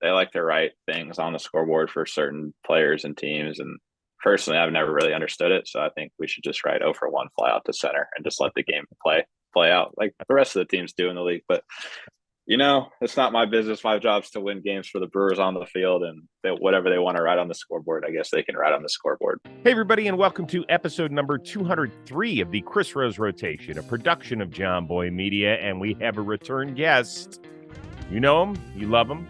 they like to write things on the scoreboard for certain players and teams. And personally, I've never really understood it. So I think we should just write 0 for 1 fly out to center and just let the game play out like the rest of the teams do in the league. But it's not my business. My job's to win games for the Brewers on the field, and whatever they want to write on the scoreboard, I guess they can write on the scoreboard. Hey, everybody, and welcome to episode number 203 of the Chris Rose Rotation, a production of John Boy Media, and we have a return guest. You know him. You love him.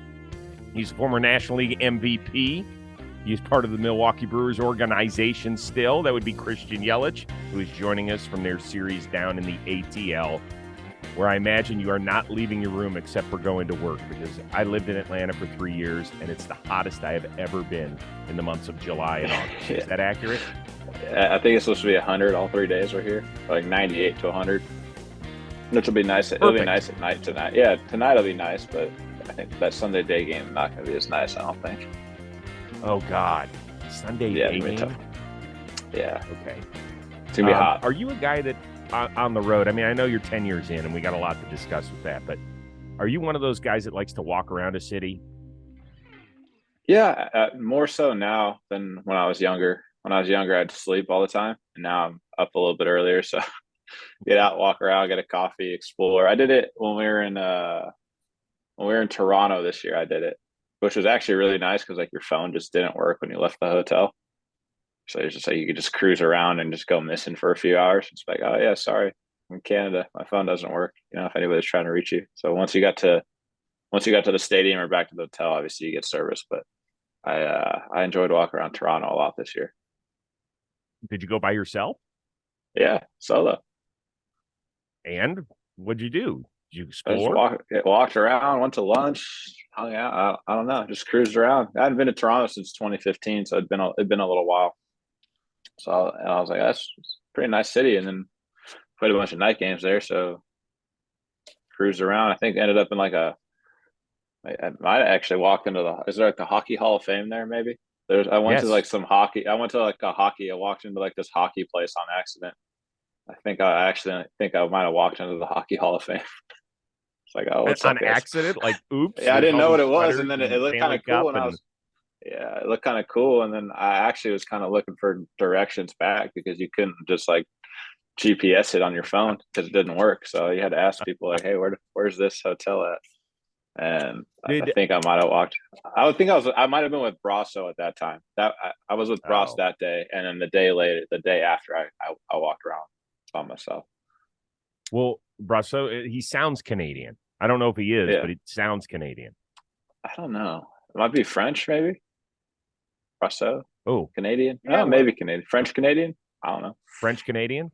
He's a former National League MVP. He's part of the Milwaukee Brewers organization still. That would be Christian Yelich, who is joining us from their series down in the ATL, where I imagine you are not leaving your room except for going to work, because I lived in Atlanta for 3 years, and it's the hottest I have ever been in the months of July and August. Is that accurate? I think it's supposed to be 100 all 3 days we're here, like 98 to 100, which will be nice. It'll be nice at night tonight. Yeah, tonight will be nice, but I think that Sunday day game is not going to be as nice, I don't think. Oh, God. Sunday day game? Tough. Yeah. Okay. It's going to be hot. Are you a guy that on the road, I mean, I know you're 10 years in and we got a lot to discuss with that, but are you one of those guys that likes to walk around a city? Yeah, more so now than when I was younger. When I was younger, I had to sleep all the time, and now I'm up a little bit earlier, so get out, walk around, get a coffee, explore. I did it when we were in Toronto this year. I did it, which was actually really nice because like your phone just didn't work when you left the hotel. So it's just like you could just cruise around and just go missing for a few hours. It's like, oh yeah, sorry, I'm in Canada, my phone doesn't work. If anybody's trying to reach you. So once you got to the stadium or back to the hotel, obviously you get service. But I enjoyed walking around Toronto a lot this year. Did you go by yourself? Yeah, solo. And what'd you do? Did you I explore? just walked around, went to lunch, hung out. I don't know, just cruised around. I hadn't been to Toronto since 2015, so it'd been a little while. So I was like, that's a pretty nice city. And then played a bunch of night games there. So cruised around. I think ended up in I might actually walk into is there like the Hockey Hall of Fame there? Maybe I went to like some hockey. I went to like a hockey. I walked into like this hockey place on accident. I think I might have walked into the Hockey Hall of Fame. It's like, oh, what's on accident? Like, oops. Yeah, I didn't know what it was. And then it looked kind of cool. And it looked kind of cool. And then I actually was kind of looking for directions back because you couldn't just like GPS it on your phone because it didn't work. So you had to ask people like, hey, where's this hotel at? And I think I might have walked. I might have been with Brasso at that time. I was with Brasso that day. And then the day after, I walked around by myself. Well, Brasso, he sounds Canadian. I don't know if he is, but it sounds Canadian. I don't know. It might be French, maybe. Brasso. Oh, Canadian. Yeah, maybe Canadian. French Canadian. I don't know. French Canadian.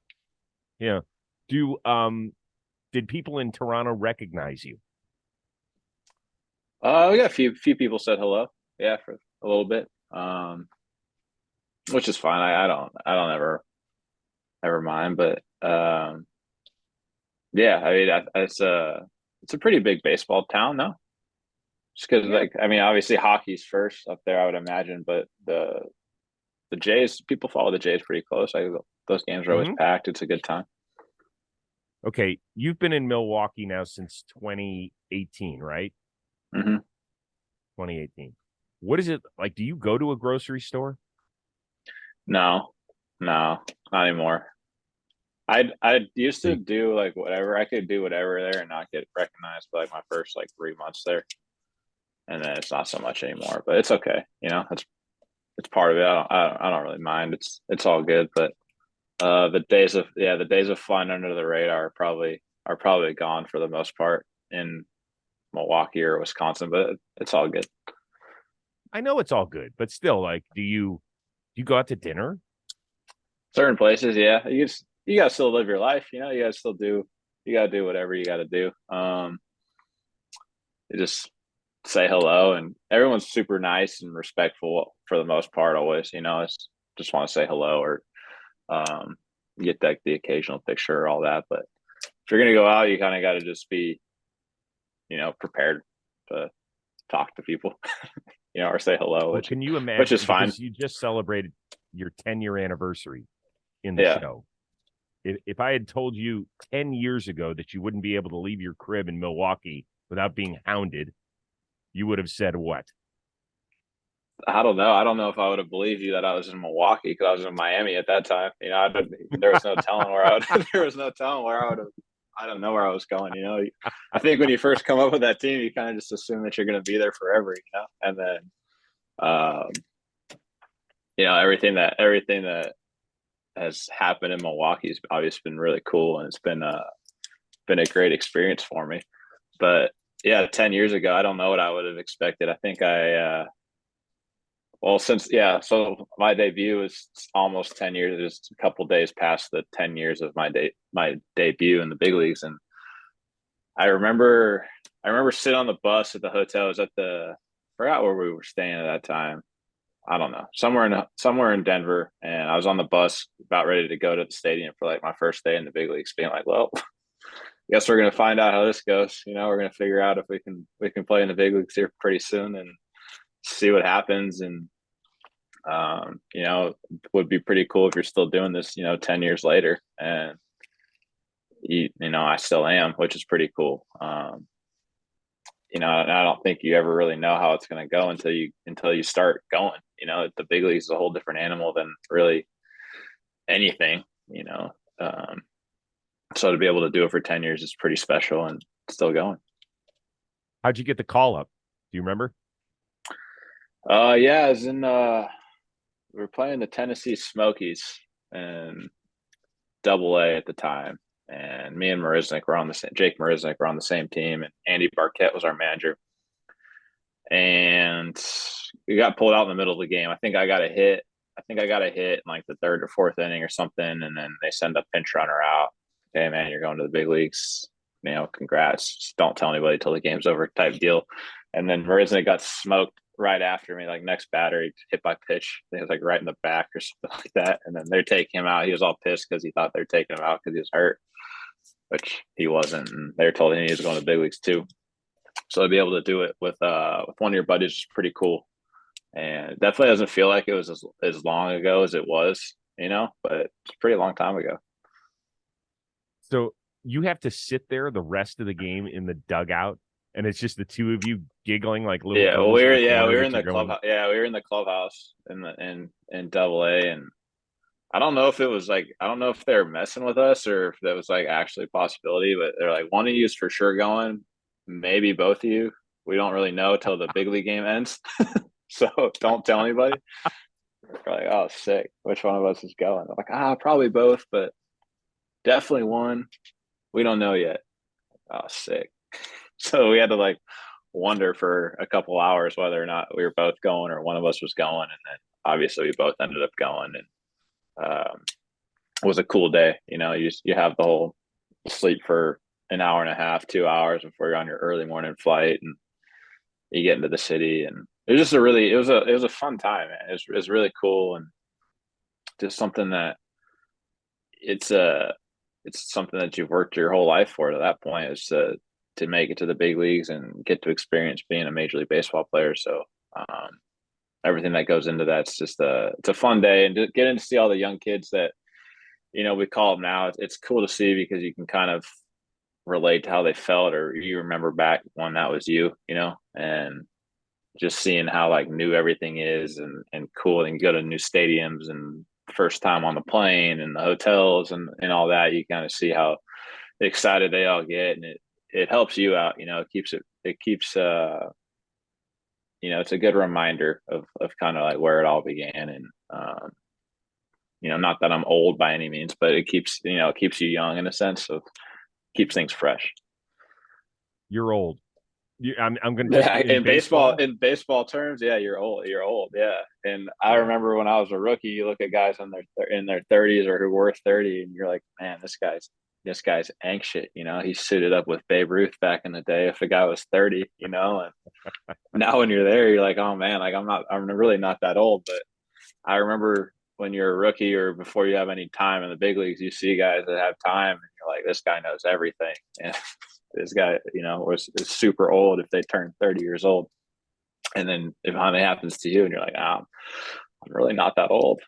Yeah. Did people in Toronto recognize you? We got a few people said hello. Yeah, for a little bit. Which is fine. I don't ever mind. But yeah, I mean, it's a pretty big baseball town, no? Just because, obviously hockey's first up there, I would imagine. But the Jays, people follow the Jays pretty close. Those games are always packed. It's a good time. Okay, you've been in Milwaukee now since 2018, right? Mm-hmm. 2018. What is it like? Do you go to a grocery store? No, not anymore. I used to do like whatever. I could do whatever there and not get recognized for like my first like 3 months there. And then it's not so much anymore, but it's okay. It's part of it. I don't really mind. It's all good. But the days of flying under the radar are probably gone for the most part in Milwaukee or Wisconsin, but it's all good. I know it's all good, but still, like, do you go out to dinner? Certain places, yeah. You gotta still live your life, you gotta do whatever you gotta do. You just say hello, and everyone's super nice and respectful for the most part always. It's just want to say hello or get the occasional picture or all that. But if you're gonna go out, you kind of got to just be prepared to talk to people or say hello. Well, can you imagine? Which is fine. You just celebrated your 10-year anniversary in the show. If I had told you 10 years ago that you wouldn't be able to leave your crib in Milwaukee without being hounded, you would have said what? I don't know. I don't know if I would have believed you that I was in Milwaukee because I was in Miami at that time. There was no telling where I would. There was no telling where I would have. I don't know where I was going. I think when you first come up with that team, you kind of just assume that you're going to be there forever. And then, um, everything that has happened in Milwaukee has obviously been really cool, and it's been a great experience for me. But yeah, 10 years ago, I don't know what I would have expected. I think so my debut is almost 10 years, just a couple days past the 10 years of my debut in the big leagues. And I remember sitting on the bus at the hotel. It was forgot where we were staying at that time. I don't know, somewhere in Denver. And I was on the bus about ready to go to the stadium for like my first day in the big leagues, being like, well, guess we're going to find out how this goes. We're going to figure out if we can play in the big leagues here pretty soon and see what happens. And it would be pretty cool if you're still doing this 10 years later. And I still am, which is pretty cool. And I don't think you ever really know how it's going to go until you start going. The big leagues is a whole different animal than really anything. So to be able to do it for 10 years is pretty special and still going. How'd you get the call up? Do you remember? Yeah, as in we were playing the Tennessee Smokies and Double-A at the time, and me and Jake Marisnik were on the same team, and Andy Barquette was our manager. And we got pulled out in the middle of the game. I think I got a hit in like the third or fourth inning or something, and then they send a pinch runner out. Hey man, you're going to the big leagues. Congrats. Just don't tell anybody till the game's over type deal. And then Marisnik got smoked right after me, like next batter, he hit by pitch. I think it was like right in the back or something like that. And then they're taking him out. He was all pissed because he thought they were taking him out because he was hurt, which he wasn't. And they were told him he was going to the big leagues too. So to be able to do it with one of your buddies is pretty cool. And it definitely doesn't feel like it was as long ago as it was, but it's a pretty long time ago. So you have to sit there the rest of the game in the dugout, and it's just the two of you giggling like little. Yeah, well, we were in the clubhouse. Yeah, we were in the clubhouse in Double-A, and I don't know if they were messing with us or if that was like actually a possibility. But they're like, one of you is for sure going, maybe both of you. We don't really know till the big league game ends, so don't tell anybody. We're like, oh, sick. Which one of us is going? I'm like, probably both, but definitely one. We don't know yet. Oh, sick. So we had to like wonder for a couple hours whether or not we were both going or one of us was going. And then obviously we both ended up going, and it was a cool day. You have the whole sleep for an hour and a half, 2 hours before you're on your early morning flight, and you get into the city, and it was just it was a fun time, man. It was really cool, and just something that it's something that you've worked your whole life for. To that point, is to make it to the big leagues and get to experience being a Major League Baseball player. So everything that goes into that, it's a fun day, and getting to see all the young kids that we call them now. It's cool to see because you can kind of relate to how they felt, or you remember back when that was you, and just seeing how like new everything is and cool, and you go to new stadiums and first time on the plane and the hotels and all that, you kind of see how excited they all get, and it helps you out. It keeps it's a good reminder of kind of like where it all began. And not that I'm old by any means, but it keeps you young in a sense, so keeps things fresh. You're old. I'm going to in baseball terms, yeah, you're old, yeah. And I remember when I was a rookie, you look at guys in their 30s or who were 30, and you're like, man, this guy's anxious. He suited up with Babe Ruth back in the day if a guy was 30, and now when you're there, you're like, oh man, like I'm really not that old. But I remember when you're a rookie or before you have any time in the big leagues, you see guys that have time, and you're like, this guy knows everything. And this guy, is super old if they turn 30 years old. And then if something happens to you and you're like, I'm really not that old.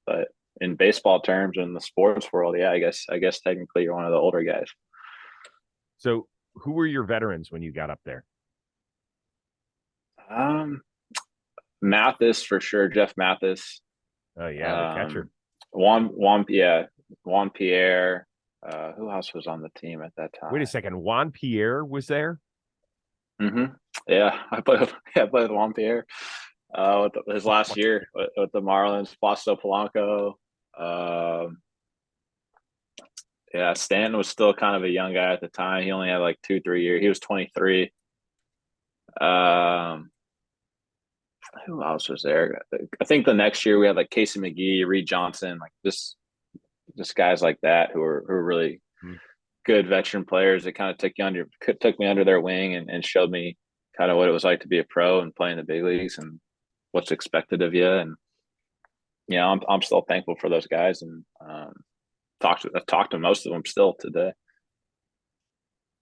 But in baseball terms, in the sports world, yeah, I guess technically you're one of the older guys. So who were your veterans when you got up there? Um, Mathis for sure. Jeff Mathis. Oh yeah, the catcher. Um, Juan Pierre. Who else was on the team at that Wait a time? second, Juan Pierre was there? Yeah, I played with Juan Pierre. His last year with the Marlins, Placido Polanco. Um, yeah, Stanton was still kind of a young guy at the time. He only had like 2, 3 years. He was 23. Um, who else was there? I think the next year we had like Casey McGee, Reed Johnson, like just guys like that who are really Hmm. good veteran players that kind of took me under their wing and showed me kind of what it was like to be a pro and play in the big leagues and what's expected of you. And I'm still thankful for those guys and I've talked to most of them still today.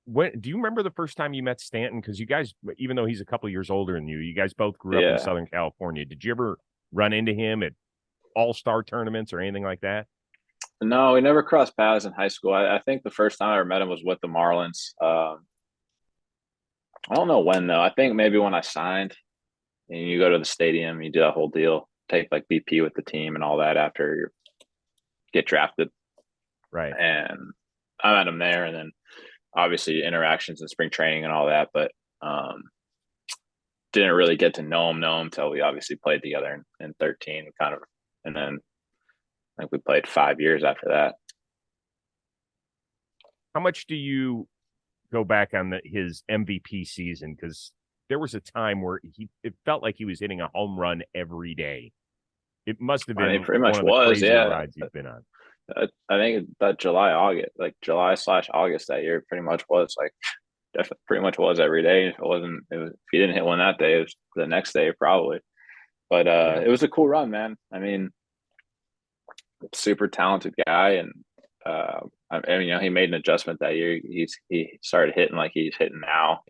When do you remember the first time you met Stanton? Because you guys, even though he's a couple years older than you guys both grew up in Yeah. Southern California. Did you ever run into him at all-star tournaments or anything like that? No, we never crossed paths in high school. I think the first time I ever met him was with the Marlins. I don't know when though. I think maybe when I signed and you go to the stadium, you do that whole deal, take like BP with the team and all that after you get drafted. Right. And I met him there, and then obviously interactions in spring training and all that, but didn't really get to know him until we obviously played together in 13 kind of, and then I think we played 5 years after that. How much do you go back on his MVP season? Because there was a time where it felt like he was hitting a home run every day. It must have been Pretty one much of the was, crazier yeah. rides you've been on. I think that July/August that year pretty much was like definitely pretty much was every day. If you didn't hit one that day, it was the next day probably. But Yeah. it was a cool run, man. I mean, super talented guy, and he made an adjustment that year. He started hitting like he's hitting now,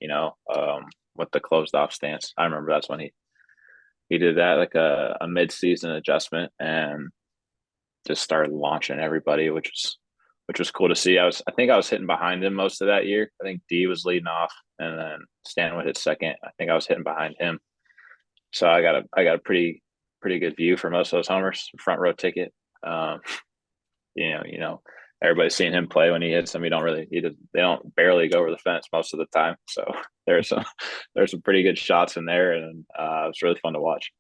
with the closed off stance. I remember that's when he did that, like a mid season adjustment, and just started launching everybody, which was cool to see. I think I was hitting behind him most of that year. I think D was leading off, and then Stanton would hit second. I think I was hitting behind him, so I got a pretty good view for most of those homers, front row ticket. Um, everybody's seen him play. When he hits them, they don't barely go over the fence most of the time. So there's some pretty good shots in there, and it was really fun to watch.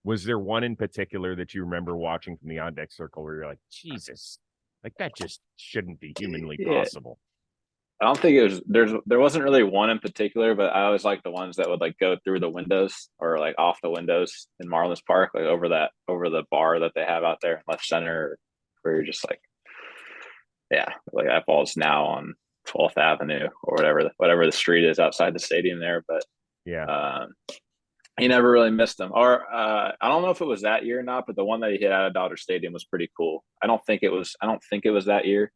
Was there one in particular that you remember watching from the on deck circle where you're like, Jesus, like that just shouldn't be humanly Yeah. possible? I don't think there wasn't really one in particular, but I always like the ones that would like go through the windows or like off the windows in Marlins Park, like over the bar that they have out there in left center, where you're just like, yeah, like that ball's now on 12th Avenue or whatever the street is outside the stadium there. But yeah, he never really missed them. Or I don't know if it was that year or not, but the one that he hit out of Dodger Stadium was pretty cool. I don't think it was that year.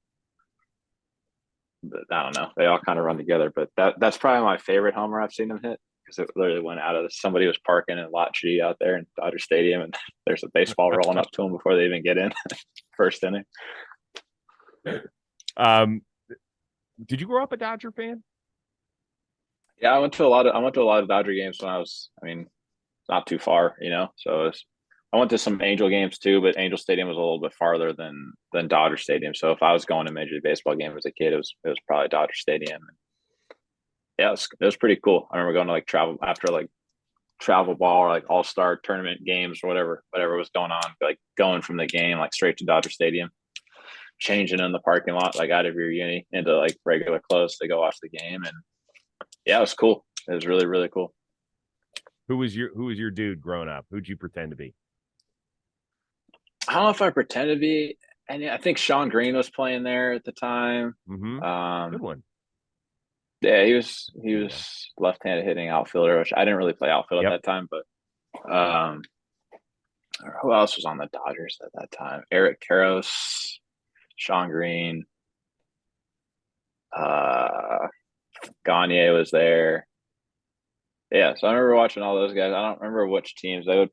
But I don't know. They all kind of run together. But that's probably my favorite homer I've seen him hit, because it literally went out of somebody was parking in lot G out there in Dodger Stadium, and there's a baseball rolling up to him before they even get in. First inning. Did you grow up a Dodger fan? Yeah, I went to a lot of Dodger games when not too far, So I went to some Angel games too, but Angel Stadium was a little bit farther than Dodger Stadium. So if I was going to Major League Baseball game as a kid, it was probably Dodger Stadium. Yeah, it was pretty cool. I remember going to like travel ball or like all-star tournament games or whatever was going on, like going from the game like straight to Dodger Stadium, changing in the parking lot, like out of your uni into like regular clothes to go watch the game. And yeah, it was cool. It was really, really cool. Who was your dude growing up? Who'd you pretend to be? I don't know if I pretend to be, and I think Sean Green was playing there at the time. Mm-hmm. Good one. Yeah, he was left-handed hitting outfielder, which I didn't really play outfield at that time. But who else was on the Dodgers at that time? Eric Karros, Sean Green, Gagne was there. Yeah, so I remember watching all those guys. I don't remember which teams they were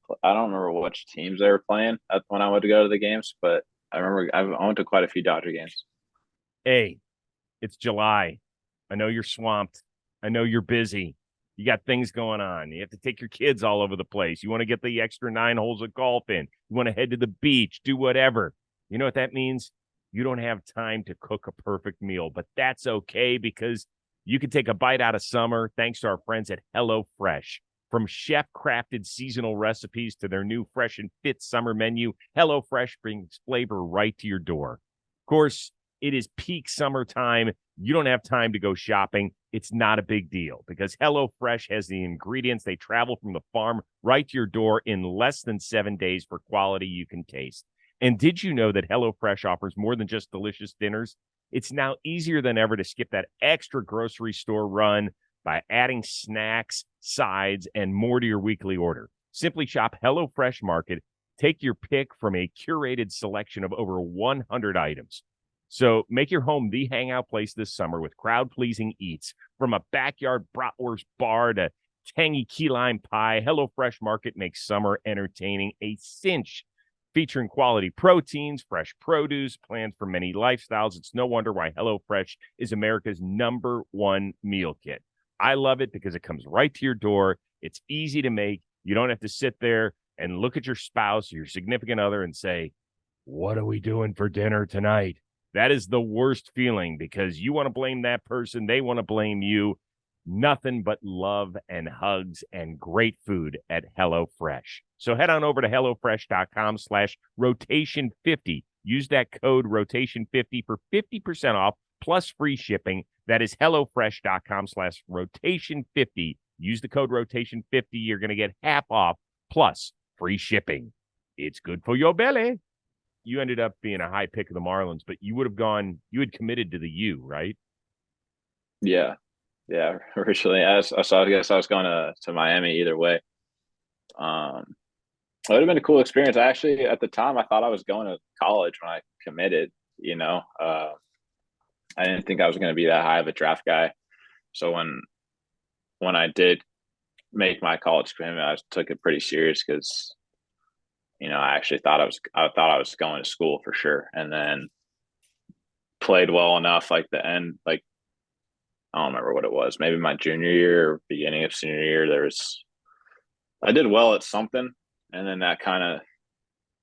playing when I went to go to the games, but I remember I went to quite a few Dodger games. Hey, it's July. I know you're swamped. I know you're busy. You got things going on. You have to take your kids all over the place. You want to get the extra 9 holes of golf in. You want to head to the beach, do whatever. You know what that means? You don't have time to cook a perfect meal, but that's okay because you can take a bite out of summer thanks to our friends at HelloFresh. From chef-crafted seasonal recipes to their new fresh and fit summer menu, HelloFresh brings flavor right to your door. Of course, it is peak summertime. You don't have time to go shopping. It's not a big deal because HelloFresh has the ingredients. They travel from the farm right to your door in less than 7 days for quality you can taste. And did you know that HelloFresh offers more than just delicious dinners? It's now easier than ever to skip that extra grocery store run by adding snacks, sides, and more to your weekly order. Simply shop HelloFresh Market. Take your pick from a curated selection of over 100 items. So make your home the hangout place this summer with crowd-pleasing eats. From a backyard bratwurst bar to tangy key lime pie, HelloFresh Market makes summer entertaining a cinch. Featuring quality proteins, fresh produce, plans for many lifestyles, it's no wonder why HelloFresh is America's #1 meal kit. I love it because it comes right to your door. It's easy to make. You don't have to sit there and look at your spouse or your significant other and say, what are we doing for dinner tonight? That is the worst feeling because you want to blame that person. They want to blame you. Nothing but love and hugs and great food at HelloFresh. So head on over to HelloFresh.com/rotation50. Use that code rotation50 for 50% off plus free shipping. That is HelloFresh.com/rotation50. Use the code rotation50. You're going to get half off plus free shipping. It's good for your belly. You ended up being a high pick of the Marlins, but you had committed to the U, right? Yeah. Yeah, originally, so I guess I was going to Miami either way. It would have been a cool experience. I actually, at the time, I thought I was going to college when I committed. I didn't think I was going to be that high of a draft guy. So when I did make my college commitment, I took it pretty serious because, I actually thought I was going to school for sure, and then played well enough. Like the end, like I don't remember what it was. Maybe my junior year or beginning of senior year, I did well at something, and then that kind of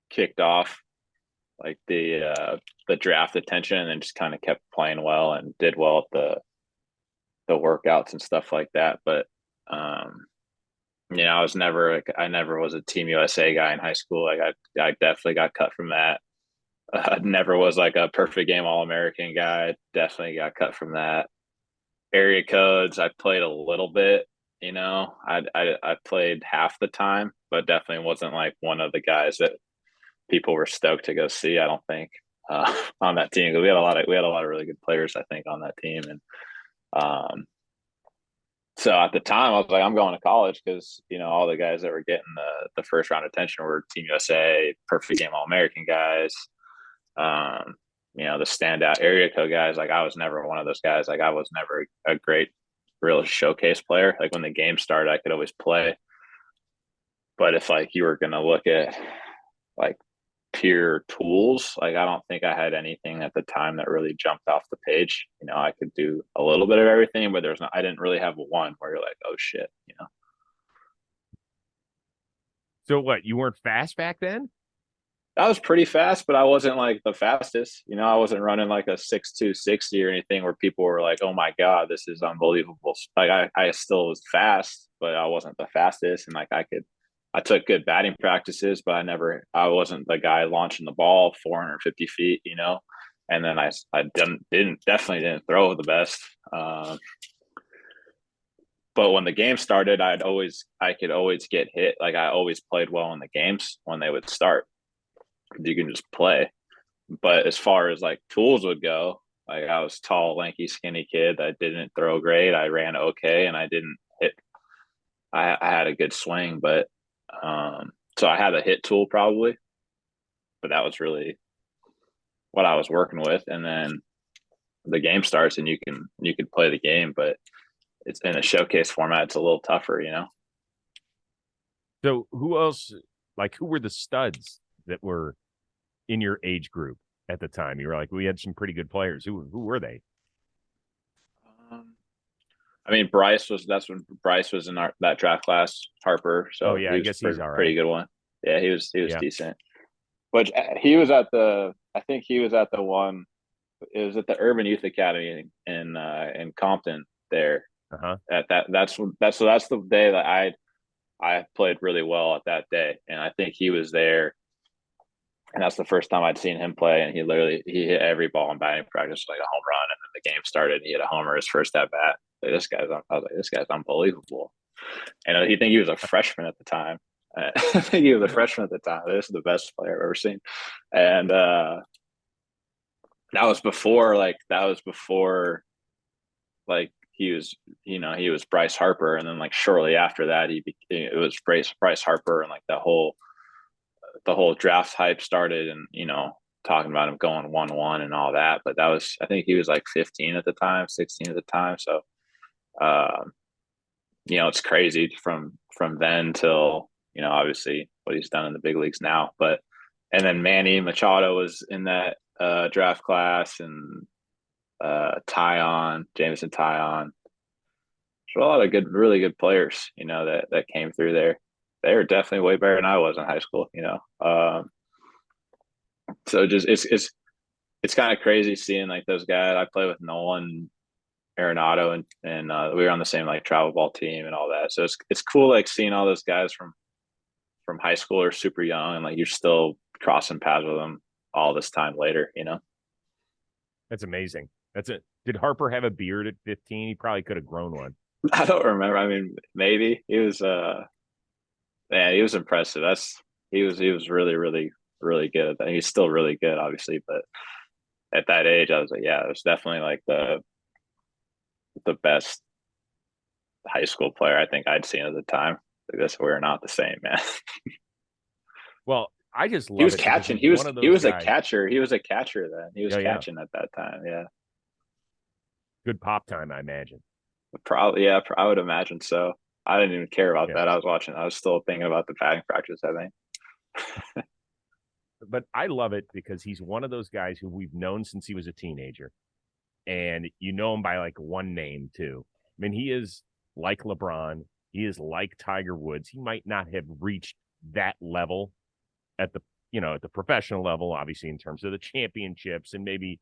kicked off like the draft attention, and then just kind of kept playing well and did well at the workouts and stuff like that. But I never was a Team USA guy in high school. Like I definitely got cut from that. Never was like a perfect game All-American guy. Definitely got cut from that. Area codes, I played a little bit. I played half the time, but definitely wasn't like one of the guys that people were stoked to go see. I don't think on that team, because we had a lot of really good players, I think, on that team. And so at the time, I was like, I'm going to college because all the guys that were getting the first round attention were Team USA, perfect game All-American guys. The standout area code guys. Like I was never one of those guys. Like I was never a great real showcase player. Like when the game started, I could always play. But if like you were going to look at like pure tools, like I don't think I had anything at the time that really jumped off the page. I could do a little bit of everything, but I didn't really have one where you're like, oh shit. So what, you weren't fast back then? I was pretty fast, but I wasn't like the fastest. I wasn't running like a 6.2 60 or anything where people were like, "Oh my god, this is unbelievable." Like I still was fast, but I wasn't the fastest. And like I took good batting practices, but I wasn't the guy launching the ball 450 feet. And then I definitely didn't throw the best. But when the game started, I could always get hit. Like I always played well in the games when they would start. You can just play. But as far as like tools would go, like I was tall, lanky, skinny kid that didn't throw great. I ran okay, and I didn't hit. I had a good swing, but so I had a hit tool probably, but that was really what I was working with. And then the game starts, and you can play the game, but it's in a showcase format. It's a little tougher, So who else? Like who were the studs that were in your age group at the time? You were like, we had some pretty good players. Who were they? I mean, that's when Bryce was in that draft class, Harper. Oh So yeah, he I was guess he's all pretty right. good one. Yeah, he was Yeah. decent. But he was at I think he was at the one. It was at the Urban Youth Academy in Compton there. Uh-huh. At that's the day that I played really well at that day, and I think he was there, and that's the first time I'd seen him play, and he hit every ball in batting practice like a home run, and then the game started, and he hit a homer his first at bat. Like, I was like, this guy's unbelievable, and he think he was a freshman at the time. I think he was a freshman at the time. This is the best player I've ever seen, and that was before like he was Bryce Harper, and then like shortly after that it was Bryce Harper, and like the whole draft hype started, and talking about him going 1-1 and all that. But that was, I think he was like 15 at the time, 16 at the time. So um, it's crazy from then till obviously what he's done in the big leagues now. But and then Manny Machado was in that draft class, and Jameson Tyon. So a lot of really good players, that came through there. They were definitely way better than I was in high school. So just it's kind of crazy seeing like those guys. I play with Nolan Arenado, and we were on the same like travel ball team and all that. So it's cool like seeing all those guys from high school or super young, and like you're still crossing paths with them all this time later. That's amazing. That's it. Did Harper have a beard at 15? He probably could have grown one. I don't remember. I mean, maybe he was man, he was impressive. He was really, really, really good at that. He's still really good, obviously, but at that age, I was like, yeah, it was definitely like the best high school player I think I'd seen at the time. Like this, we're not the same, man. Well, I just He love was it because catching. he's He was one of he those was a guys. catcher. He was a catcher then. He was Yeah, yeah. catching at that time. Yeah, Good pop time, I imagine. probably. Yeah, I would imagine so. I didn't even care about Yeah. that. I was watching. I was still thinking about the batting practice, I think. But I love it because he's one of those guys who we've known since he was a teenager. And you know him by like one name, too. I mean, he is like LeBron. He is like Tiger Woods. He might not have reached that level at the professional level, obviously, in terms of the championships and maybe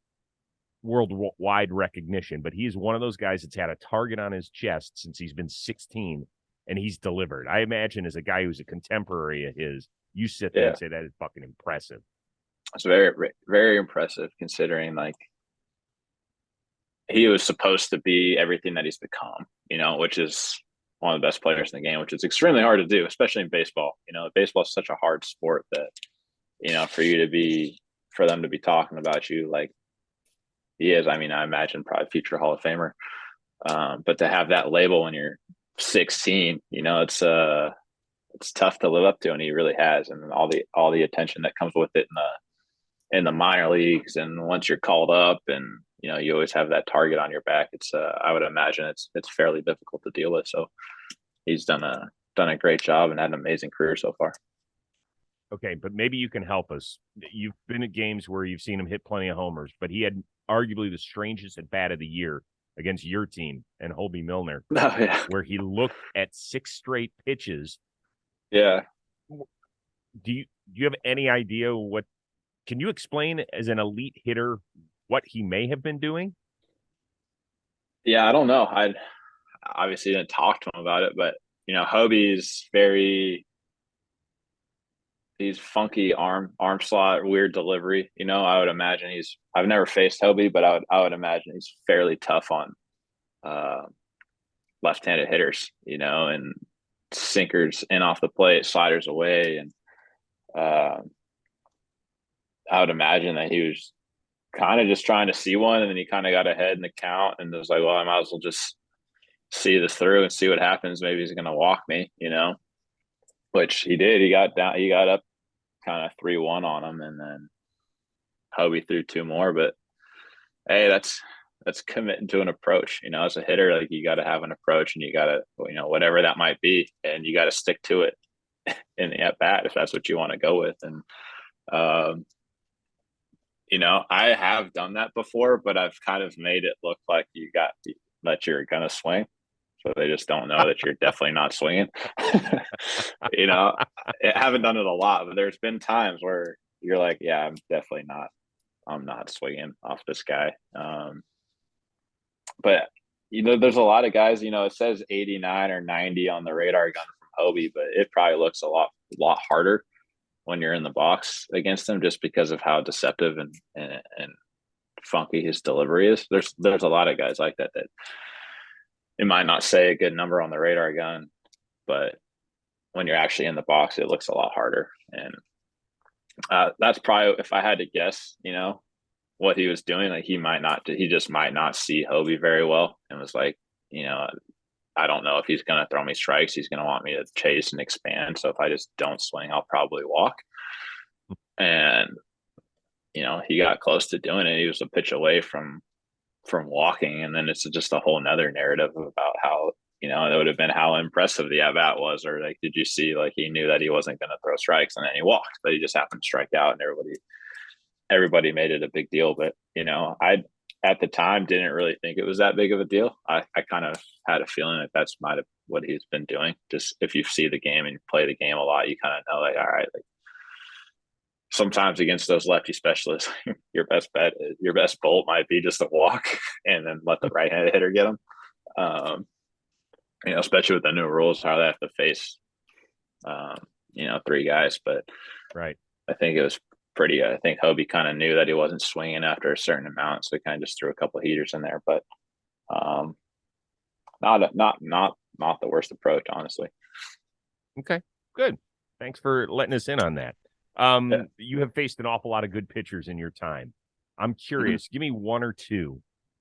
worldwide recognition. But he's one of those guys that's had a target on his chest since he's been 16, and he's delivered. I imagine as a guy who's a contemporary of his, you sit there Yeah, and say that is fucking impressive. it's very very impressive considering like he was supposed to be everything that he's become. Which is one of the best players in the game, which is extremely hard to do, especially in baseball. Baseball is such a hard sport that for them to be talking about you like he is. I mean, I imagine probably future Hall of Famer. But to have that label when you're 16, it's tough to live up to, and he really has, and all the attention that comes with it in the minor leagues, and once you're called up, and you always have that target on your back. It's I would imagine it's fairly difficult to deal with. So he's done a great job and had an amazing career so far. Okay, but maybe you can help us. You've been at games where you've seen him hit plenty of homers, but he had arguably the strangest at bat of the year against your team and Hobie Milner, Oh yeah, where he looked at 6 straight pitches. yeah. Do you have any idea what? Can you explain as an elite hitter what he may have been doing? Yeah, I don't know. I obviously didn't talk to him about it, but Hobie's he's funky arm slot, weird delivery. I would imagine I've never faced Hobie, but I would imagine he's fairly tough on uh, left-handed hitters. And sinkers in off the plate, sliders away, and uh, I would imagine that he was kind of just trying to see one, and then he kind of got ahead in the count, and was like, well, I might as well just see this through and see what happens. Maybe he's going to walk me. Which he did. He got down. He got up kind of 3-1 on him, and then Hobie threw two more. But hey, that's committing to an approach. As a hitter, like you got to have an approach, and you got to whatever that might be, and you got to stick to it in the at bat if that's what you want to go with. And um, I have done that before, but I've kind of made it look like that you're gonna swing. so they just don't know that you're definitely not swinging. You know, I haven't done it a lot, but there's been times where you're like, yeah, I'm not swinging off this guy. But there's a lot of guys. It says 89 or 90 on the radar gun from Hobie, but it probably looks a lot harder when you're in the box against him, just because of how deceptive and funky his delivery is. There's a lot of guys like that it might not say a good number on the radar gun, but when you're actually in the box, it looks a lot harder. And that's probably, if I had to guess, what he was doing, like he just might not see Hobie very well, and was like, I don't know if he's going to throw me strikes. He's going to want me to chase and expand. So if I just don't swing, I'll probably walk. And, he got close to doing it. He was a pitch away from walking. And then it's just a whole nother narrative about how, it would have been how impressive the at-bat was. Or like, did you see, like, he knew that he wasn't going to throw strikes and then he walked, but he just happened to strike out, and everybody made it a big deal. But, I, at the time, didn't really think it was that big of a deal. I kind of had a feeling that that's might have what he's been doing. Just if you see the game and you play the game a lot, you kind of know, like, all right, like, sometimes against those lefty specialists, your best bolt might be just to walk and then let the right-handed hitter get them. Especially with the new rules, how they have to face, three guys. But right, I think it was I think Hobie kind of knew that he wasn't swinging after a certain amount, so he kind of just threw a couple of heaters in there. But not the worst approach, honestly. Okay, good. Thanks for letting us in on that. You have faced an awful lot of good pitchers in your time. I'm curious. Give me one or two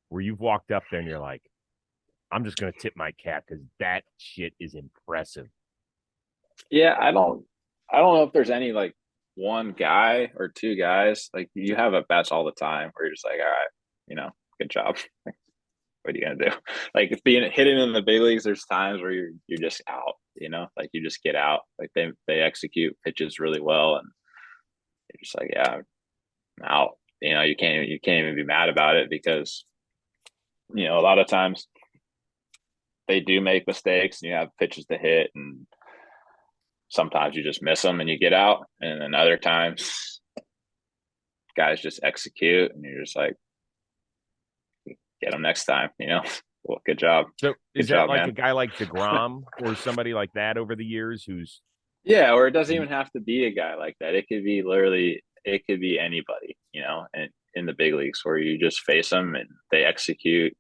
where you've walked up there and you're like, I'm just going to tip my cap because that shit is impressive. Yeah, I don't know if there's any, like, one guy or two guys. Like, you have at bats all the time where you're just like, all right, good job. What are you gonna do? Like, hitting in the big leagues, there's times where you're just out, like, you just get out. Like, they execute pitches really well, and you're just like, yeah, I'm out. You can't even be mad about it, because a lot of times they do make mistakes and you have pitches to hit, and sometimes you just miss them and you get out. And then other times guys just execute and you're just like, get them next time, Well, good job. So is good that job, like man. a guy like DeGrom or somebody like that over the years who's. Yeah, or it doesn't even have to be a guy like that. It could be anybody, and in the big leagues, where you just face them and they execute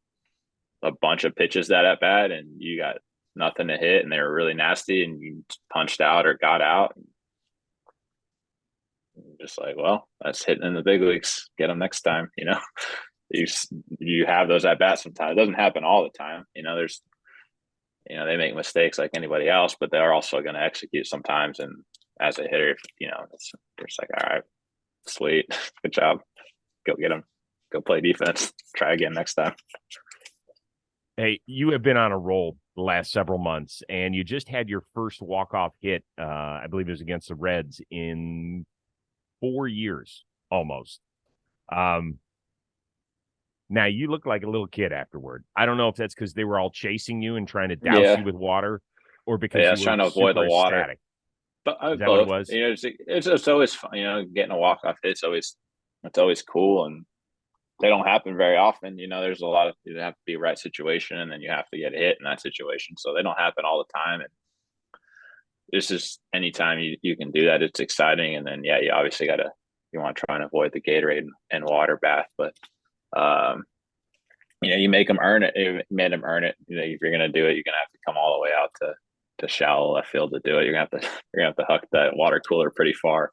a bunch of pitches that at bat and you got nothing to hit and they were really nasty and you punched out or got out. Just like, well, that's hitting in the big leagues. Get them next time, You have those at bats sometimes. It doesn't happen all the time. There's, they make mistakes like anybody else, but they're also going to execute sometimes. And as a hitter, it's just like, all right, sweet, good job, go get them, go play defense, try again next time. Hey, you have been on a roll the last several months, and you just had your first walk-off hit. I believe it was against the Reds in 4 years, almost. Now, you look like a little kid afterward. I don't know if that's because they were all chasing you and trying to douse you with water, or because you were trying to avoid the water. Ecstatic. But Is that both. what it was? It's always fun. Getting a walk-off hit, it's always cool, and they don't happen very often. There's a lot of, you have to be right situation, and then you have to get hit in that situation. So they don't happen all the time. And this is anytime you can do that, it's exciting. And then, yeah, you obviously you want to try and avoid the Gatorade and water bath, but you make them earn it. You made them earn it. If you're going to do it, you're going to have to come all the way out to shallow left field to do it. You're gonna have to huck that water cooler pretty far.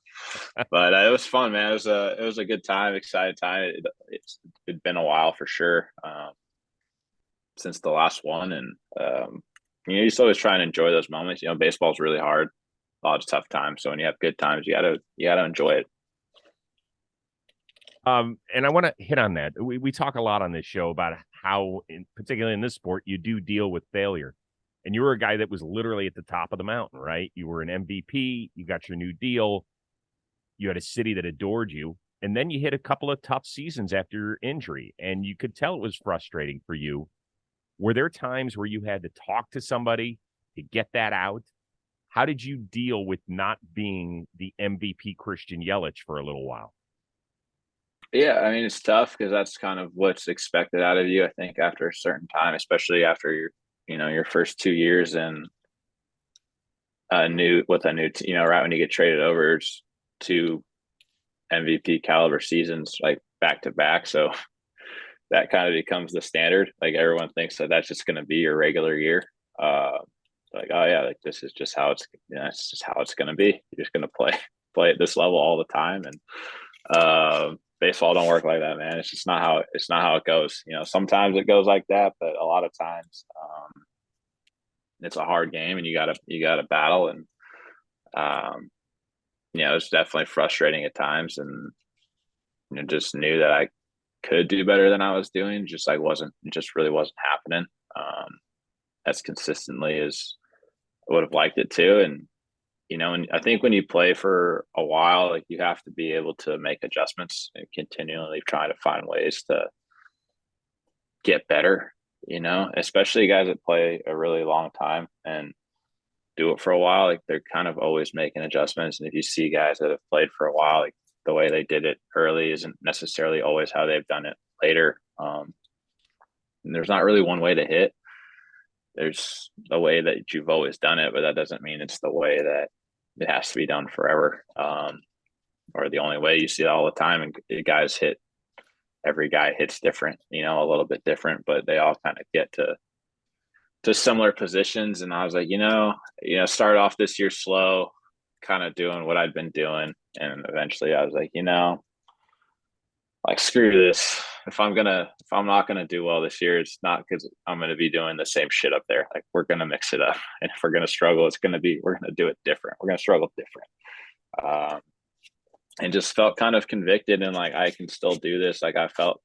But it was fun, man. It was a good time, excited time. It'd been a while for sure, since the last one, and you just always try and enjoy those moments. Baseball's really hard, a lot of tough times. So when you have good times, you gotta enjoy it. And I want to hit on that. We talk a lot on this show about how, particularly in this sport, you do deal with failure. And you were a guy that was literally at the top of the mountain, right? You were an MVP. You got your new deal. You had a city that adored you. And then you hit a couple of tough seasons after your injury. And you could tell it was frustrating for you. Were there times where you had to talk to somebody to get that out? How did you deal with not being the MVP Christian Yelich for a little while? Yeah, I mean, it's tough because that's kind of what's expected out of you, I think, after a certain time, especially after your first 2 years and right when you get traded over, it's 2 MVP caliber seasons like back to back. So that kind of becomes the standard. Like everyone thinks that that's just going to be your regular year. Uh, like, oh yeah, like this is just how it's just how it's going to be. You're just going to play at this level all the time. And baseball don't work like that, man. It's not how it goes. Sometimes it goes like that, but a lot of times, it's a hard game and you gotta battle. And, it's definitely frustrating at times. And, just knew that I could do better than I was doing. Just really wasn't happening, as consistently as I would have liked it to. And, and I think when you play for a while, like you have to be able to make adjustments and continually try to find ways to get better, especially guys that play a really long time and do it for a while. Like they're kind of always making adjustments. And if you see guys that have played for a while, like the way they did it early isn't necessarily always how they've done it later. And there's not really one way to hit. There's a way that you've always done it, but that doesn't mean it's the way that it has to be done forever, or the only way. You see it all the time. And every guy hits different, a little bit different, but they all kind of get to similar positions. And I was like, start off this year slow, kind of doing what I'd been doing. And eventually I was like, like screw this. If I'm not gonna do well this year, it's not because I'm gonna be doing the same shit up there. Like we're gonna mix it up, and if we're gonna struggle, we're gonna do it different. We're gonna struggle different, and just felt kind of convicted and like I can still do this. Like I felt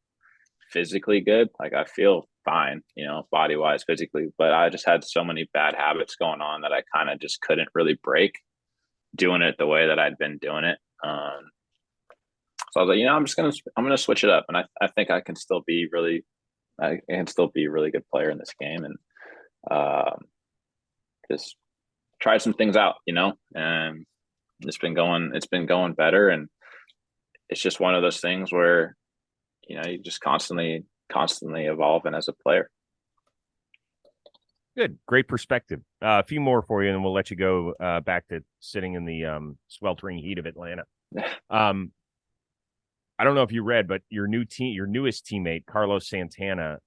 physically good, like I feel fine, body wise, physically, but I just had so many bad habits going on that I kind of just couldn't really break doing it the way that I'd been doing it. So I was like, I'm gonna switch it up, and I think I can still be a really good player in this game, and just try some things out, and it's been going better, and it's just one of those things where you just constantly evolving as a player. Good, great perspective. A few more for you, and then we'll let you go back to sitting in the sweltering heat of Atlanta. I don't know if you read, but your newest teammate, Carlos Santana,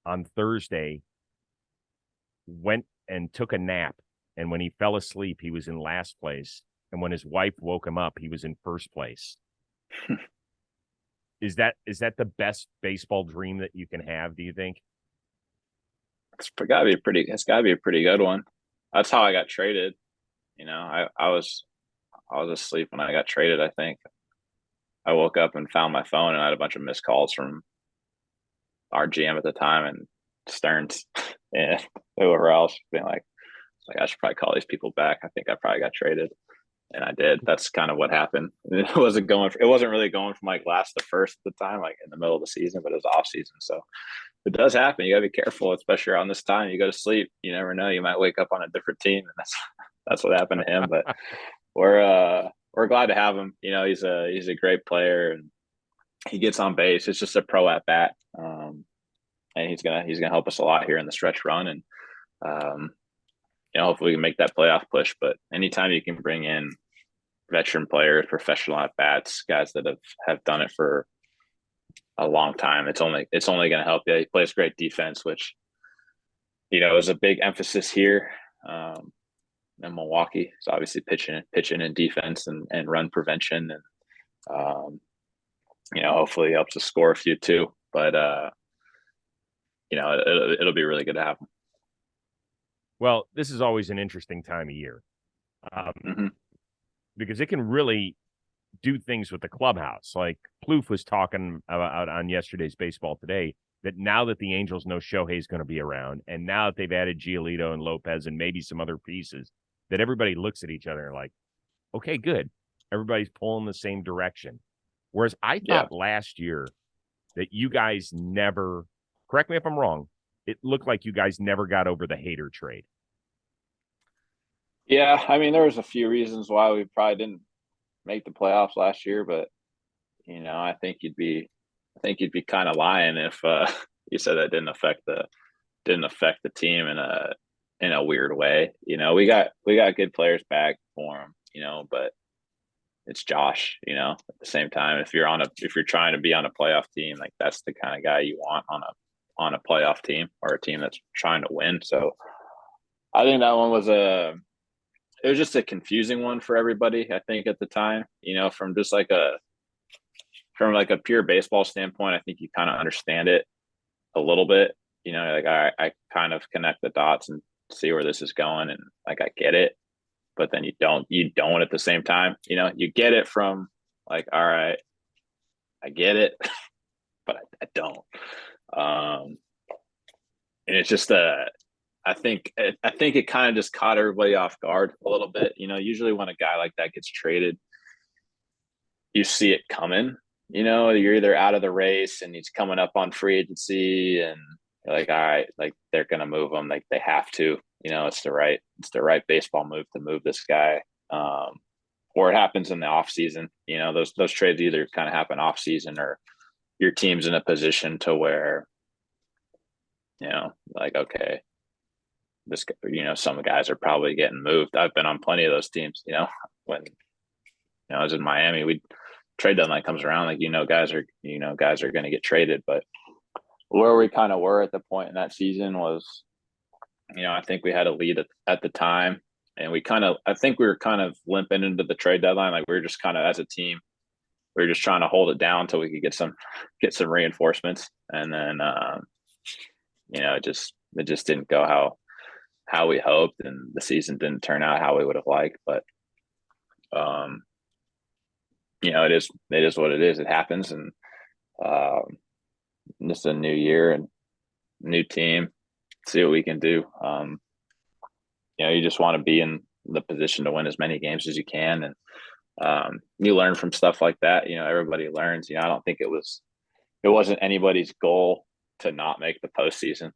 on Thursday went and took a nap. And when he fell asleep, he was in last place. And when his wife woke him up, he was in first place. Is that the best baseball dream that you can have, do you think? It's gotta be a pretty good one. That's how I got traded. I was asleep when I got traded, I think. I woke up and found my phone, and I had a bunch of missed calls from our GM at the time and Stearns and whoever else being like I should probably call these people back. I think I probably got traded, and I did. That's kind of what happened. It wasn't really going from like last to first at the time, like in the middle of the season, but it was off season. So it does happen. You gotta be careful, especially around this time. You go to sleep. You never know. You might wake up on a different team, and that's what happened to him. But we're glad to have him. He's a great player, and he gets on base. It's just a pro at bat, and he's gonna help us a lot here in the stretch run, and hopefully we can make that playoff push. But anytime you can bring in veteran players, professional at bats, guys that have done it for a long time, it's only going to help you. He plays great defense, which is a big emphasis here. In Milwaukee, it's obviously pitching and defense and run prevention, and hopefully he helps us score a few too. But it'll be really good to have him. Well, this is always an interesting time of year, because it can really do things with the clubhouse. Like Plouffe was talking about on yesterday's Baseball Today, that now that the Angels know Shohei's going to be around, and now that they've added Giolito and Lopez and maybe some other pieces, that everybody looks at each other and like, okay, good. Everybody's pulling the same direction. Whereas I thought last year that you guys never, correct me if I'm wrong, it looked like you guys never got over the Hader trade. Yeah, I mean, there was a few reasons why we probably didn't make the playoffs last year, but I think you'd be kind of lying if you said that didn't affect the team in a weird way. We got good players back for him, but it's Josh, at the same time, if you're trying to be on a playoff team, like that's the kind of guy you want on a playoff team or a team that's trying to win. So I think that one it was just a confusing one for everybody, I think, at the time, from just from like a pure baseball standpoint. I think you kind of understand it a little bit, like I kind of connect the dots and see where this is going, and like I get it. But then you don't at the same time, you get it from like, all right, I get it, but I don't. And it's just I think it kind of just caught everybody off guard a little bit. Usually when a guy like that gets traded, you see it coming. You're either out of the race and he's coming up on free agency, and you're like, all right, like they're gonna move him, like they have to. It's the right baseball move to move this guy. Or it happens in the off season. Those trades either kind of happen off season, or your team's in a position to where, like, okay, this, some guys are probably getting moved. I've been on plenty of those teams, when, I was in Miami, trade deadline comes around, like, guys are going to get traded. But where we kind of were at the point in that season was, I think we had a lead at the time, and I think we were kind of limping into the trade deadline. Like we were just kind of, as a team, we were just trying to hold it down until we could get some reinforcements. And then, it just didn't go how we hoped, and the season didn't turn out how we would have liked. But, it is what it is. It happens. And, just a new year and new team, see what we can do. You just want to be in the position to win as many games as you can. And you learn from stuff like that. Everybody learns. I don't think it wasn't anybody's goal to not make the postseason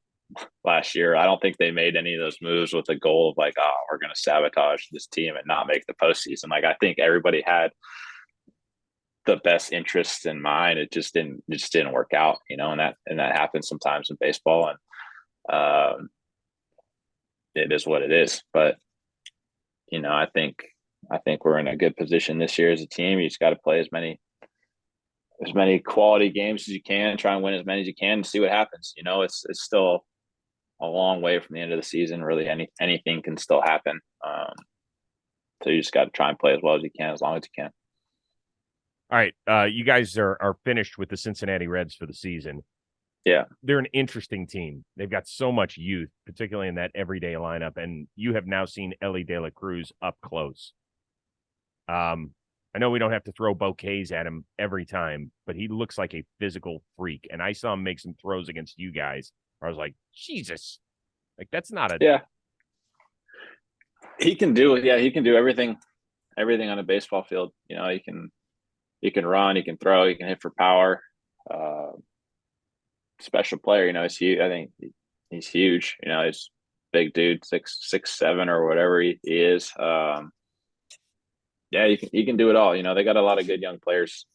last year. I don't think they made any of those moves with the goal of like, oh, we're going to sabotage this team and not make the postseason. Like, I think everybody had the best interests in mind. It just didn't work out, and that happens sometimes in baseball. And it is what it is. But I think we're in a good position this year as a team. You just got to play as many quality games as you can, try and win as many as you can, and see what happens. It's still a long way from the end of the season. Really, anything can still happen. So you just got to try and play as well as you can, as long as you can. All right, you guys are finished with the Cincinnati Reds for the season. Yeah, they're an interesting team. They've got so much youth, particularly in that everyday lineup, and you have now seen Elly De La Cruz up close. I know we don't have to throw bouquets at him every time, but he looks like a physical freak. And I saw him make some throws against you guys where I was like, Jesus, like that's not a yeah. He can do it. Yeah, he can do everything on a baseball field. He can run, he can throw, he can hit for power. Special player, he's huge. I think he's huge. He's a big dude, 6'7" or whatever he is. Yeah, he can do it all. They got a lot of good young players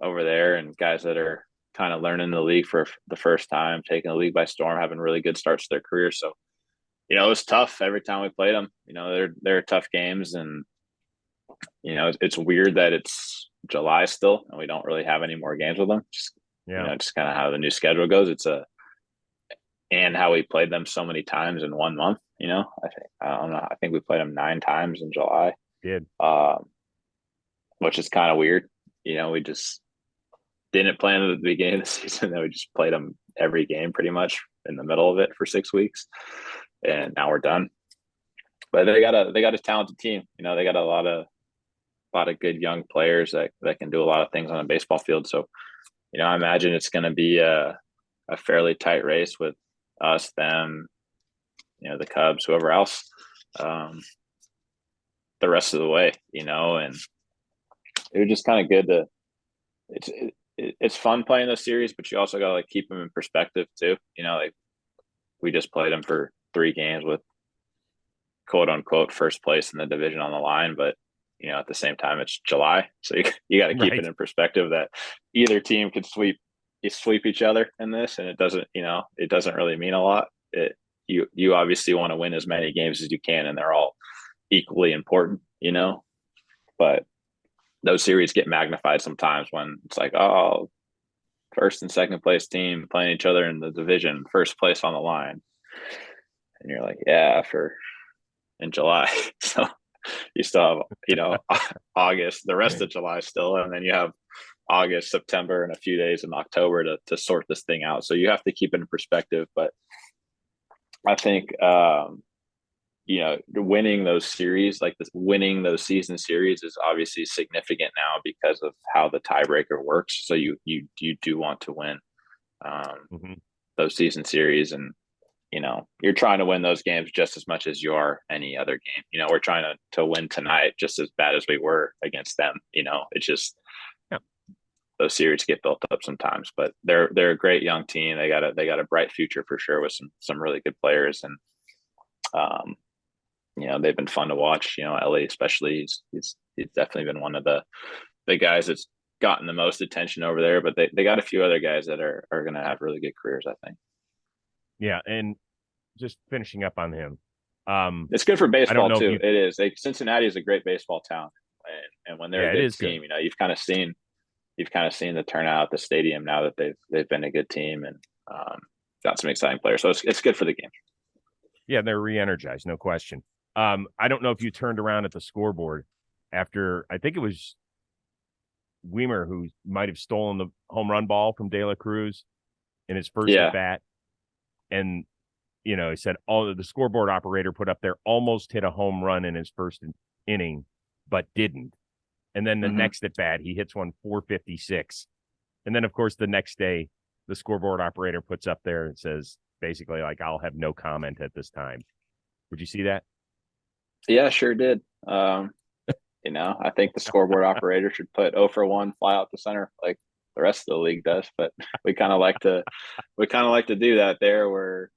over there, and guys that are kind of learning the league for the first time, taking the league by storm, having really good starts to their career. So, it was tough every time we played them. They're tough games, and it's weird that it's July still, and we don't really have any more games with them. Just kind of how the new schedule goes. And how we played them so many times in 1 month. I don't know. I think we played them 9 times in July. Did. Which is kind of weird. We just didn't plan at the beginning of the season. Then we just played them every game pretty much in the middle of it for 6 weeks, and now we're done. But they got a talented team. They got a lot of good young players that can do a lot of things on a baseball field. So, I imagine it's going to be a fairly tight race with us, them, the Cubs, whoever else, the rest of the way, and it was just kind of good to. It's fun playing those series, but you also got to keep them in perspective too. we just played them for 3 games with quote unquote first place in the division on the line, but at the same time it's July, so you got to keep it in perspective that either team could sweep each other in this, and it doesn't really mean a lot. You obviously want to win as many games as you can, and they're all equally important, but those series get magnified sometimes when it's like, oh, first and second place team playing each other in the division, first place on the line, and you're like, yeah, in July. So you still have August, the rest of July still, and then you have August, September, and a few days in October to sort this thing out. So you have to keep it in perspective. But I think winning those series, like winning those season series, is obviously significant now because of how the tiebreaker works. So you do want to win those season series, and you're trying to win those games just as much as you are any other game. We're trying to win tonight just as bad as we were against them. It's just those series get built up sometimes, but they're a great young team. They got a bright future for sure with some really good players, and they've been fun to watch. Elly especially, he's definitely been one of the guys that's gotten the most attention over there, but they got a few other guys that are going to have really good careers, I think. Yeah, and just finishing up on him, it's good for baseball too. It is. Cincinnati is a great baseball town, and when they're a good team, you've kind of seen the turnout at the stadium now that they've been a good team and got some exciting players. So it's good for the game. Yeah, they're re-energized, no question. I don't know if you turned around at the scoreboard after, I think it was Weimer who might have stolen the home run ball from De La Cruz in his first at bat. And, he said the scoreboard operator put up there almost hit a home run in his first inning, but didn't. And then the next at bat, he hits one 456. And then, of course, the next day, the scoreboard operator puts up there and says, basically, like, I'll have no comment at this time. Did you see that? Yeah, sure did. I think the scoreboard operator should put 0 for 1 fly out to center like the rest of the league does, but we kind of like to do that there where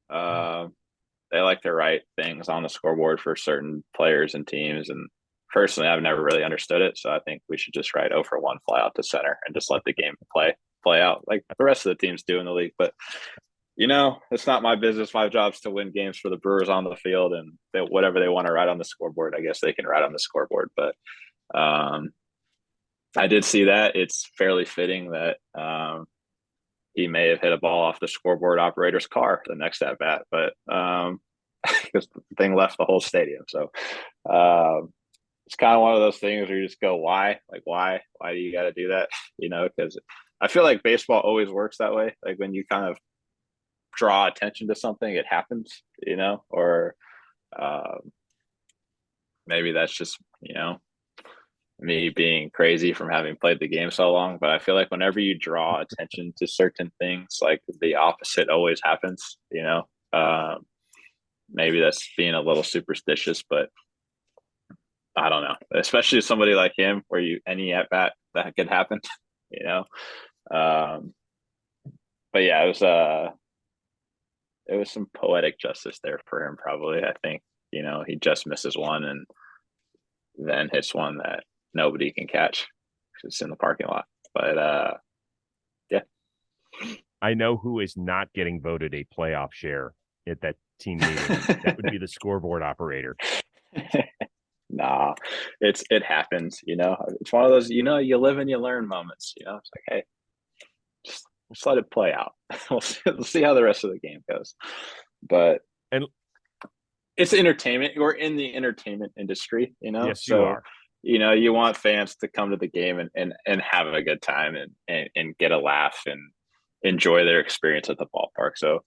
they like to write things on the scoreboard for certain players and teams, and personally I've never really understood it, so I think we should just write 0 for 1 fly out to center and just let the game play out like the rest of the teams do in the league. But it's not my business. My job's to win games for the Brewers on the field, and whatever they want to write on the scoreboard, I guess they can write on the scoreboard. But I did see that. It's fairly fitting that he may have hit a ball off the scoreboard operator's car the next at bat, but because the thing left the whole stadium. So it's kind of one of those things where you just go, why? Like, why do you got to do that? Because I feel like baseball always works that way. Like when you kind of draw attention to something, it happens, or maybe that's just, me being crazy from having played the game so long. But I feel like whenever you draw attention to certain things, like the opposite always happens, maybe that's being a little superstitious, but I don't know, especially somebody like him where any at bat that could happen, but yeah, it was some poetic justice there for him. Probably. I think, he just misses one and then hits one that nobody can catch. It's in the parking lot. But yeah. I know who is not getting voted a playoff share at that team meeting. That would be the scoreboard operator. Nah, it happens, It's one of those, you live and you learn moments, It's like, hey, just let it play out. We'll see how the rest of the game goes. But it's entertainment. You're in the entertainment industry, Yes, so you are. You want fans to come to the game and have a good time and get a laugh and enjoy their experience at the ballpark. So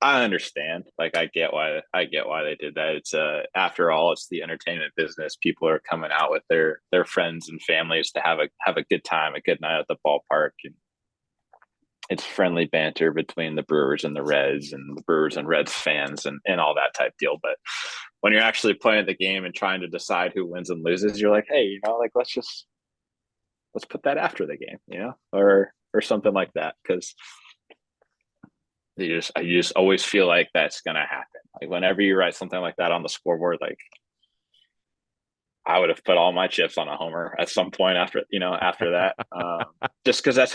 I understand. Like I get why they did that. It's after all, it's the entertainment business. People are coming out with their friends and families to have a good time, a good night at the ballpark, and it's friendly banter between the Brewers and the Reds and the Brewers and Reds fans and all that type deal. But when you're actually playing the game and trying to decide who wins and loses, you're like, hey, like let's put that after the game, or something like that. Because you just always feel like that's gonna happen. Like whenever you write something like that on the scoreboard, like I would have put all my chips on a homer at some point after that. Just because that's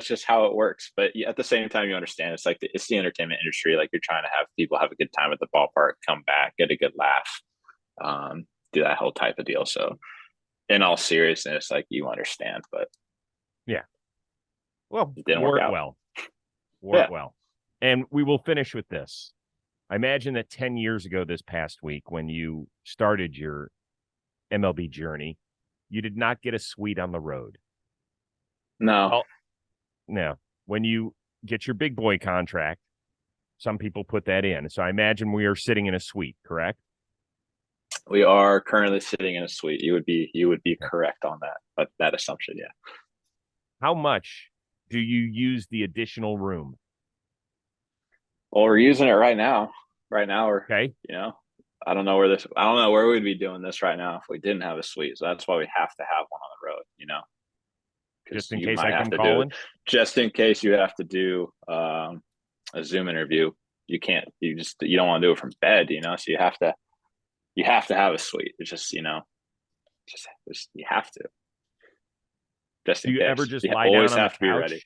just how it works. But at the same time, you understand it's like it's the entertainment industry. Like you're trying to have people have a good time at the ballpark, come back, get a good laugh, do that whole type of deal. So, in all seriousness, like you understand, but yeah, well, it didn't work out. Wore it well. And we will finish with this. I imagine that 10 years ago this past week, when you started your MLB journey, you did not get a suite on the road. No. Well, no. When you get your big boy contract, some people put that in. So I imagine we are sitting in a suite, correct? We are currently sitting in a suite. You would be correct on that assumption, yeah. How much do you use the additional room? Well, we're using it right now. Right now, we're okay. I don't know where we'd be doing this right now if we didn't have a suite. So that's why we have to have one on the road, Just in case I come calling? Just in case you have to do a Zoom interview. You don't want to do it from bed, so you have to have a suite. It's just, you have to. Just in do you case. ever just you lie down always on have the to be couch? ready.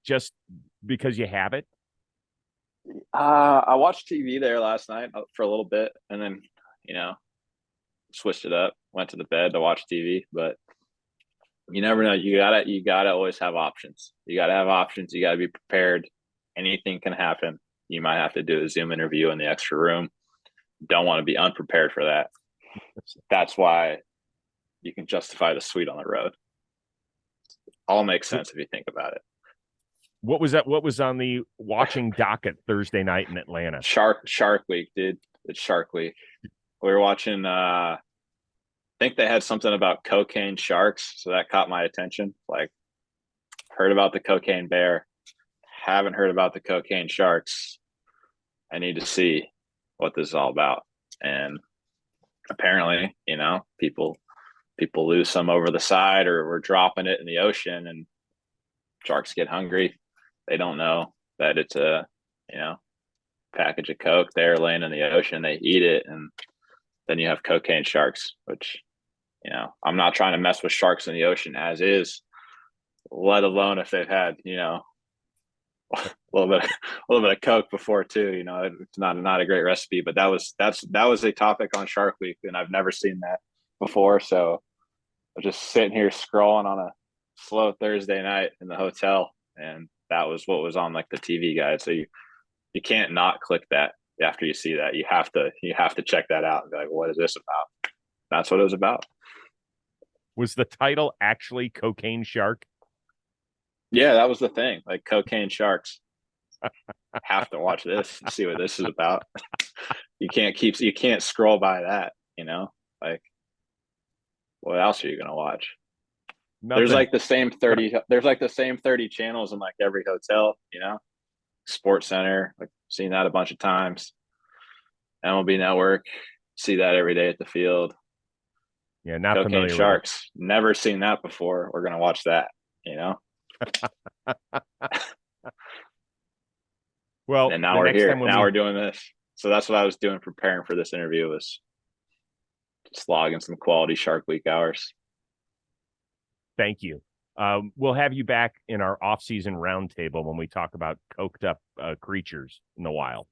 Just because you have it? I watched TV there last night for a little bit, and then switched it up. Went to the bed to watch TV, but you never know. You gotta always have options. You gotta have options. You gotta be prepared. Anything can happen. You might have to do a Zoom interview in the extra room. Don't want to be unprepared for that. That's why you can justify the suite on the road. All makes sense if you think about it. What was that? What was on the watching docket Thursday night in Atlanta? Shark Week, dude. It's Shark Week. We were watching. I think they had something about cocaine sharks, so that caught my attention. Like, heard about the cocaine bear, haven't heard about the cocaine sharks. I need to see what this is all about. And apparently, people lose some over the side, or we're dropping it in the ocean, and sharks get hungry. They don't know that it's a, package of Coke there laying in the ocean. They eat it, and then you have cocaine sharks, which, I'm not trying to mess with sharks in the ocean as is, let alone if they've had, a little bit of Coke before too. It's not a great recipe, but that was a topic on Shark Week, and I've never seen that before. So I was just sitting here scrolling on a slow Thursday night in the hotel, and that was what was on like the TV guide. So you can't not click that after you see that. You have to check that out and be like, what is this about? That's what it was about. Was the title actually Cocaine Shark? Yeah, that was the thing. Like cocaine sharks. Have to watch this and see what this is about. You can't scroll by that, like what else are you gonna watch? Nothing. There's like the same 30 channels in like every hotel, Sports Center, like seen that a bunch of times. MLB Network, see that every day at the field. Yeah, not cocaine familiar sharks. With it. Never seen that before. We're gonna watch that, Well, and now we're here. Now we're doing this. So that's what I was doing preparing for this interview, was just logging some quality Shark Week hours. Thank you. We'll have you back in our off-season roundtable when we talk about coked up creatures in the wild.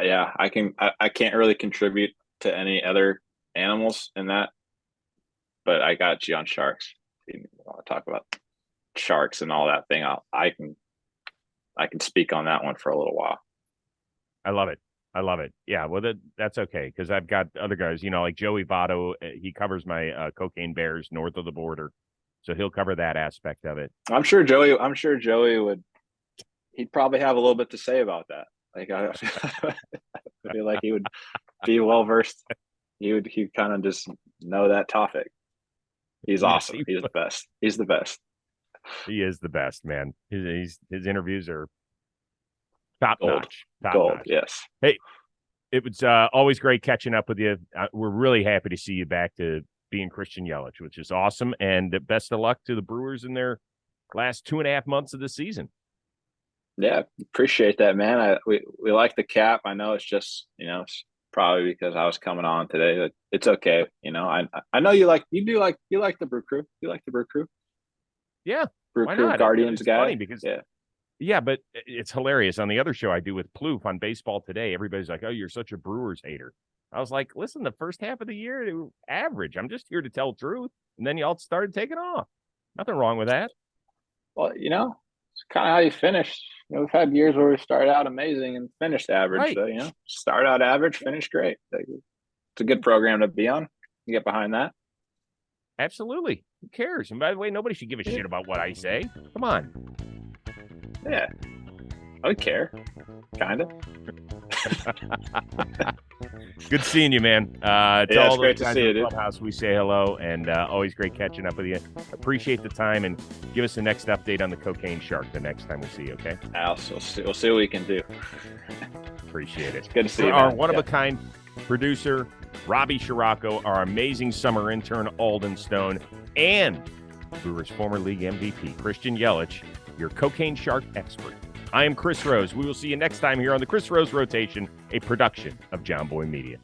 Yeah, I can't really contribute to any other animals in that, but I got you on sharks. If you want to talk about sharks and all that thing, I can speak on that one for a little while. I love it. Yeah, well, that's okay, because I've got other guys, like Joey Votto. He covers my cocaine bears north of the border, so he'll cover that aspect of it. I'm sure Joey would. He'd probably have a little bit to say about that. Like I feel like he would be well versed. He'd kind of just know that topic. He's awesome. He's the best. He's the best. He is the best, man. His interviews are top notch. Yes. Hey, it was always great catching up with you. We're really happy to see you back to being Christian Yelich, which is awesome. And best of luck to the Brewers in their last 2.5 months of the season. Yeah, appreciate that, man. We like the cap. I know it's just, it's probably because I was coming on today, but it's okay. I know you like the Brew Crew. You like the Brew Crew? Yeah, Brew why Crew not? Guardians It's funny guy. because Yeah. yeah, but it's hilarious. On the other show I do with Plouffe on Baseball Today, everybody's like, "Oh, you're such a Brewers hater." I was like, "Listen, the first half of the year, they were average. I'm just here to tell truth." And then y'all started taking off. Nothing wrong with that. Well, it's kind of how you finish. We've had years where we started out amazing and finished average. Right. So, start out average, finish great. Like, it's a good program to be on. You get behind that. Absolutely. Who cares? And by the way, nobody should give a shit about what I say. Come on. Yeah. I would care. Kind of. Good seeing you, man. To Yeah, all it's those great to guys see in you, the dude. clubhouse, we say hello, and always great catching up with you. Appreciate the time, and give us the next update on the cocaine shark the next time we see you, okay? We'll see what we can do. Appreciate it. It's good to see For you, our man. one-of-a-kind producer, Robbie Scirocco, our amazing summer intern, Alden Stone, and Brewers' former league MVP, Christian Yelich, your cocaine shark expert. I am Chris Rose. We will see you next time here on the Chris Rose Rotation, a production of John Boy Media.